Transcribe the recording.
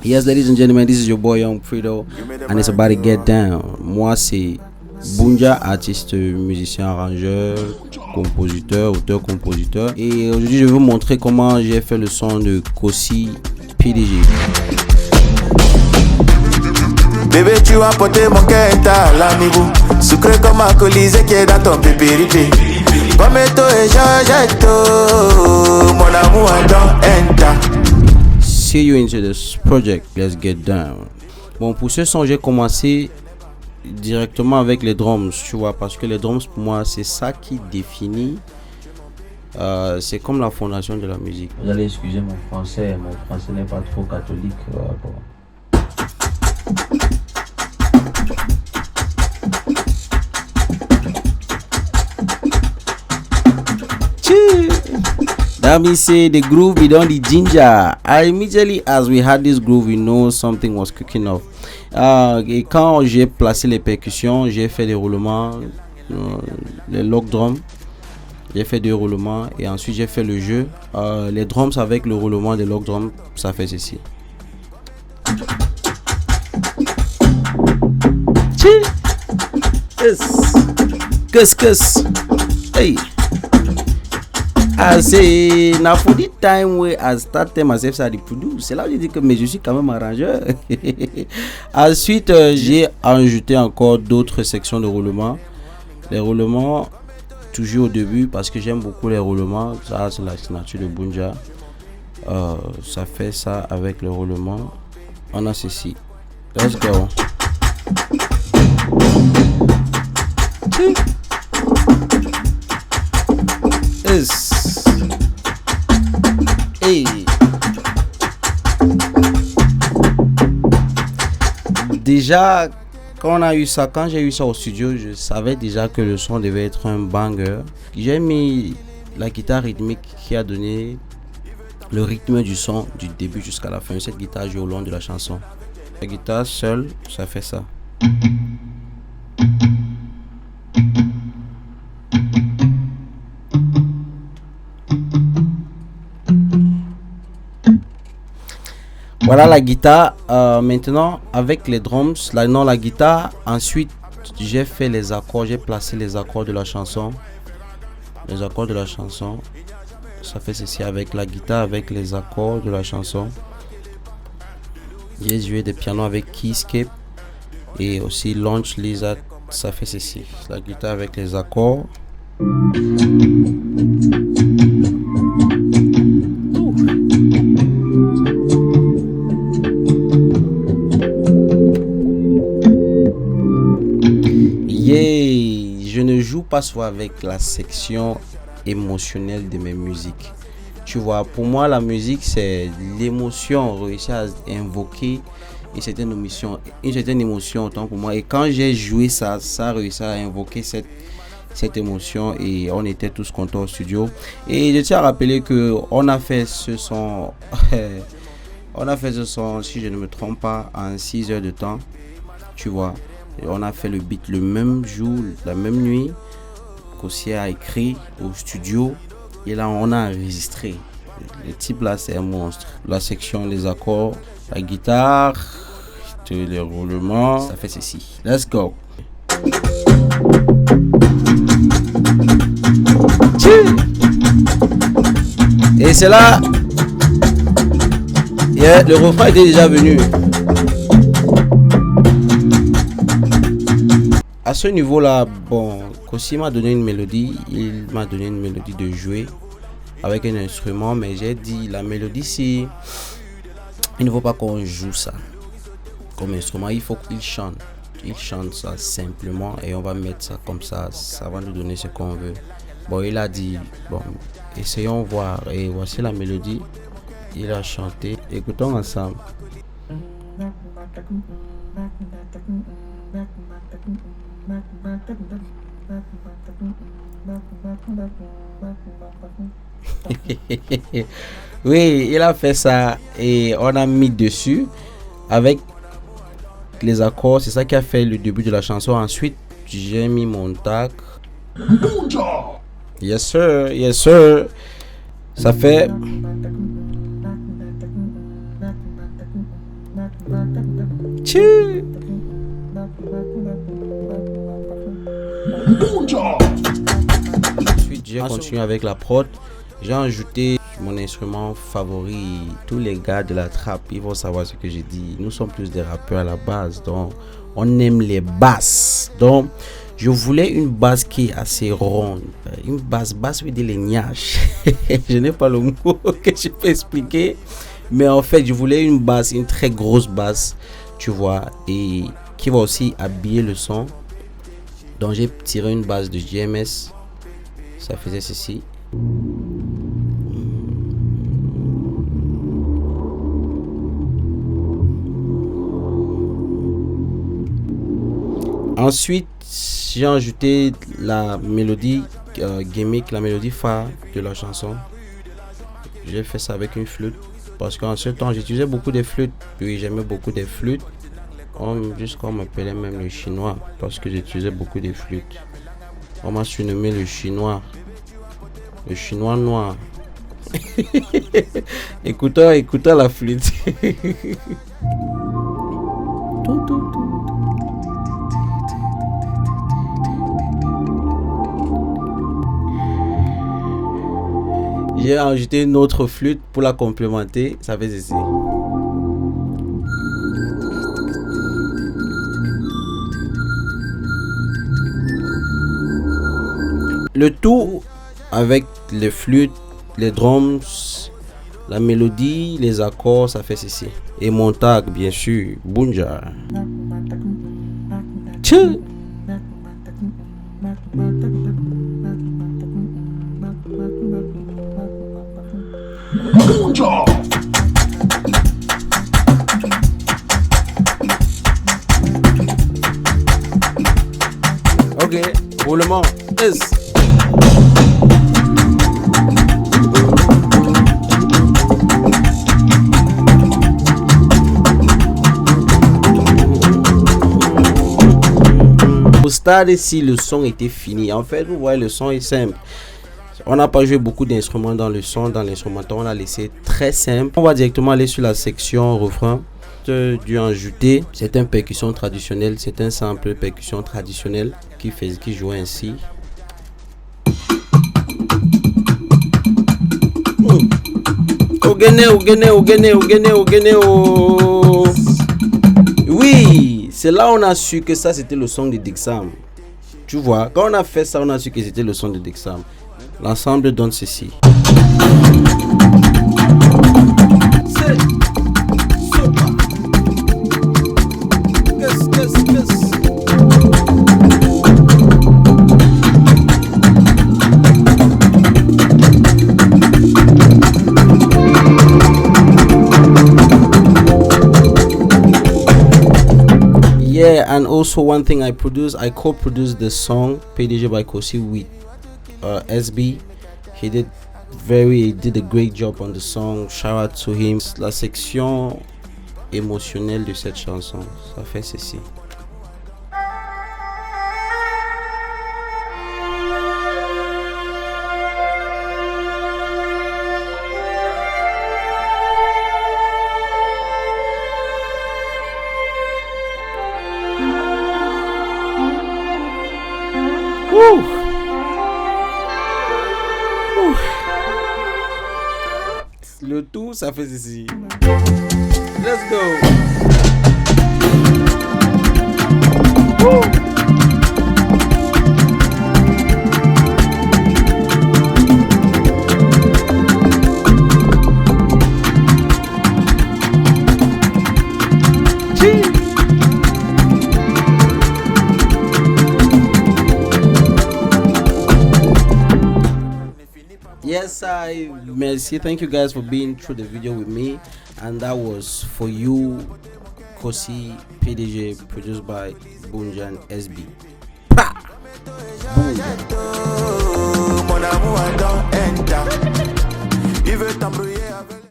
Yes, ladies and gentlemen, this is your boy Young Fredo, and it's about to get down. Moi, c'est Bunja, artiste, musicien, arrangeur, compositeur, auteur-compositeur. Et aujourd'hui, je vais vous montrer comment j'ai fait le son de Kossi PDG. Bébé, tu as porté mon cœur à l'amigo. Sucré comme un colisée qui est dans ton pépérité. Comme toi et Jean-Jacques, mon amour dans Enta. See you into this project, let's get down. Bon, pour ce son, j'ai commencé directement avec les drums, tu vois, parce que les drums pour moi, c'est ça qui définit. C'est comme la fondation de la musique. Vous allez excuser mon français n'est pas trop catholique. Bon. That means say the groove be done the ginger. Immediately as we had this groove, we know something was cooking off. Et quand j'ai placé les percussions, j'ai fait des roulements, les lock drums. J'ai fait des roulements et ensuite j'ai fait le jeu. Les drums avec le roulement des lock drums, ça fait ceci. Kus. Hey. C'est na for the time where I started myself à produire. C'est là où j'ai dit que mais je suis quand même arrangeur. Ensuite, j'ai ajouté encore d'autres sections de roulement. Les roulements, toujours au début, parce que j'aime beaucoup les roulements. Ça, c'est la signature de Bunja. Ça fait ça avec le roulement. On a ceci. Let's go. Yes. Hey. Déjà, quand j'ai eu ça au studio, je savais déjà que le son devait être un banger. J'ai mis la guitare rythmique qui a donné le rythme du son du début jusqu'à la fin. Cette guitare joue au long de la chanson. La guitare seule, ça fait ça. Voilà la guitare. Maintenant avec les drums, la guitare. Ensuite j'ai fait les accords, j'ai placé les accords de la chanson. Les accords de la chanson. Ça fait ceci avec la guitare, avec les accords de la chanson. J'ai joué des pianos avec Keyscape et aussi Launch Lizard. Ça fait ceci. La guitare avec les accords. Je ne joue pas soit avec la section émotionnelle de mes musiques. Tu vois, pour moi, la musique, c'est l'émotion, réussir à invoquer une certaine émotion autant pour moi. Et quand j'ai joué ça a réussi à invoquer cette émotion et on était tous contents au studio. Et je tiens à rappeler que on a fait ce son, si je ne me trompe pas, en 6 heures de temps. Tu vois. Et on a fait le beat le même jour, la même nuit. Kossi a écrit au studio et là on a enregistré. Le type là c'est un monstre. La section, les accords, la guitare, les roulements, ça fait ceci. Let's go. Et c'est là. Le refrain était déjà venu. À ce niveau-là, bon, Kossi m'a donné une mélodie. Il m'a donné une mélodie de jouer avec un instrument, mais j'ai dit la mélodie, si il ne faut pas qu'on joue ça comme instrument, il faut qu'il chante. Il chante ça simplement et on va mettre ça comme ça. Ça va nous donner ce qu'on veut. Bon, il a dit bon, essayons voir. Et voici la mélodie. Il a chanté. Écoutons ensemble. Oui, il a fait ça et on a mis dessus avec les accords. C'est ça qui a fait le début de la chanson. Ensuite, j'ai mis mon tac. Yes sir, yes sir. Ça fait. Tchou. Ensuite, j'ai continué avec la prod. J'ai ajouté mon instrument favori. Tous les gars de la trappe, ils vont savoir ce que j'ai dit. Nous sommes tous des rappeurs à la base, donc on aime les basses. Donc, je voulais une basse qui est assez ronde. Une basse veut dire les gnaches. Je n'ai pas le mot que je peux expliquer. Mais en fait, je voulais une basse, une très grosse basse, tu vois, et qui va aussi habiller le son. Donc, j'ai tiré une basse de JMS. Ça faisait ceci. Ensuite, j'ai ajouté la mélodie gimmick, la mélodie phare de la chanson. J'ai fait ça avec une flûte parce qu'en ce temps j'utilisais beaucoup de flûtes. Oui, j'aimais beaucoup des flûtes. Jusqu'on m'appelait même le chinois parce que j'utilisais beaucoup de flûtes. On m'a surnommé le chinois noir. écoutons la flûte. J'ai ajouté une autre flûte pour la complémenter. Ça fait ceci. Le tout avec les flûtes, les drums, la mélodie, les accords, ça fait ceci. Et mon tag, bien sûr, Bunja. Tchou. Ok, roulement. Yes. Au stade ici, le son était fini. En fait, vous voyez, le son est simple. On n'a pas joué beaucoup d'instruments dans le son, dans l'instrumental, on a laissé très simple. On va directement aller sur la section refrain. Dû ajouter, c'est une percussion traditionnelle, c'est un sample percussion traditionnelle qui jouait ainsi. Oui, c'est là on a su que ça c'était le son de Dixam. Tu vois, quand on a fait ça, on a su que c'était le son de Dixam. L'ensemble donne ceci. Yeah, and also one thing I co-produced the song PDG by Kosi with SB. He did a great job on the song. Shout out to him. La section émotionnelle de cette chanson, ça fait ceci. Le tout, ça fait ceci. Let's go. Woo. Yes, merci. Thank you guys for being through the video with me, and that was for you, Kosi PDG, produced by Bunja and SB. Boom.